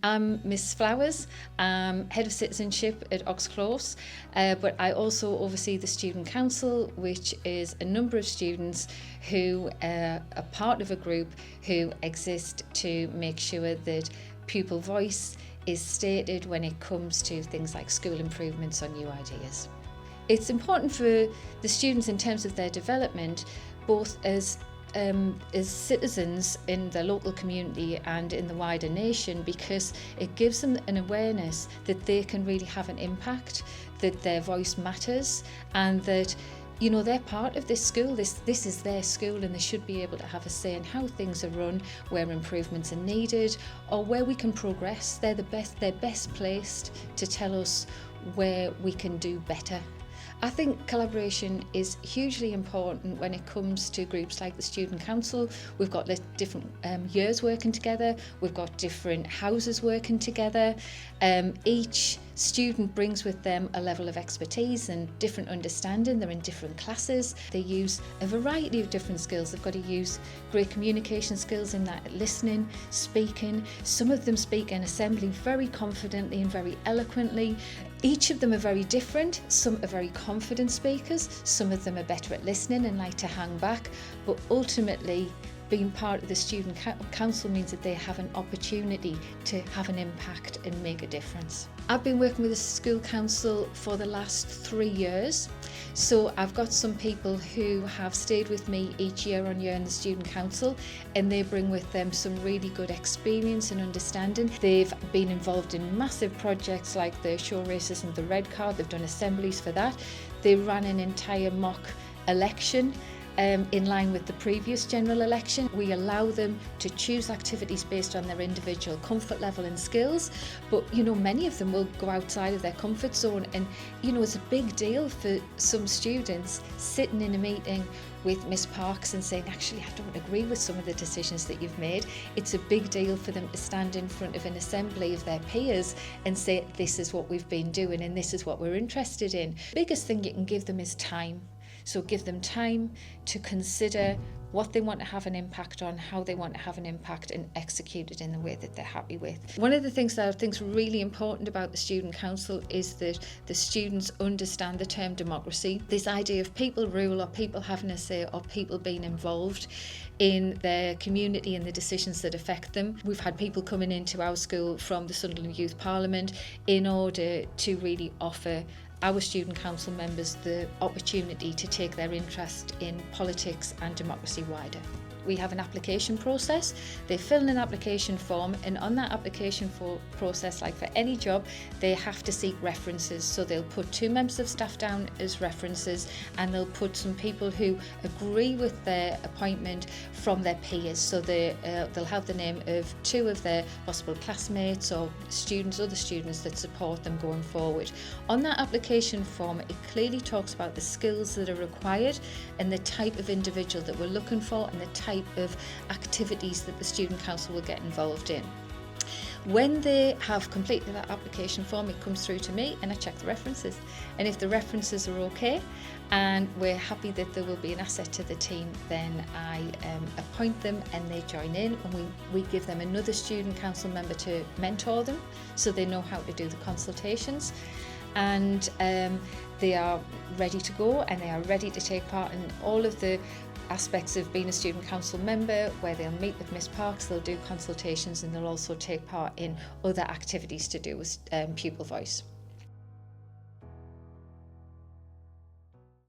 I'm Miss Flowers, Head of Citizenship at Oxclose, but I also oversee the Student Council, which is a number of students who are part of a group who exist to make sure that pupil voice is stated when it comes to things like school improvements or new ideas. It's important for the students in terms of their development, both as citizens in the local community and in the wider nation, because it gives them an awareness that they can really have an impact, that their voice matters, and that they're part of this school. This is their school, and they should be able to have a say in how things are run, where improvements are needed, or where we can progress. They're best placed to tell us where we can do better. I think collaboration is hugely important when it comes to groups like the Student Council. We've got different years working together, we've got different houses working together. Each student brings with them a level of expertise and different understanding. They're in different classes. They use a variety of different skills. They've got to use great communication skills in that listening, speaking. Some of them speak in assembly very confidently and very eloquently. Each of them are very different. Some are very confident speakers. Some of them are better at listening and like to hang back. But ultimately, being part of the Student Council means that they have an opportunity to have an impact and make a difference. I've been working with the School Council for the last 3 years. So I've got some people who have stayed with me each year on year in the Student Council, and they bring with them some really good experience and understanding. They've been involved in massive projects like the show races and the red card. They've done assemblies for that. They ran an entire mock election in line with the previous general election. We allow them to choose activities based on their individual comfort level and skills, but many of them will go outside of their comfort zone, and it's a big deal for some students sitting in a meeting with Miss Parks and saying, actually, I don't agree with some of the decisions that you've made. It's a big deal for them to stand in front of an assembly of their peers and say, this is what we've been doing and this is what we're interested in. The biggest thing you can give them is time. So give them time to consider what they want to have an impact on, how they want to have an impact, and execute it in the way that they're happy with. One of the things that I think is really important about the Student Council is that the students understand the term democracy. This idea of people rule, or people having a say, or people being involved in their community and the decisions that affect them. We've had people coming into our school from the Sunderland Youth Parliament in order to really offer our Student Council members the opportunity to take their interest in politics and democracy wider. We have an application process. They fill in an application form, and on that application process, like for any job, they have to seek references. So they'll put 2 members of staff down as references, and they'll put some people who agree with their appointment from their peers. So they'll have the name of 2 of their possible classmates or other students that support them going forward. On that application form, it clearly talks about the skills that are required and the type of individual that we're looking for and the type of activities that the Student Council will get involved in. When they have completed that application form, it comes through to me and I check the references. And if the references are okay and we're happy that there will be an asset to the team, then I appoint them and they join in, and we give them another Student Council member to mentor them so they know how to do the consultations. And they are ready to go, and they are ready to take part in all of the aspects of being a Student Council member, where they'll meet with Miss Parks, they'll do consultations, and they'll also take part in other activities to do with pupil voice.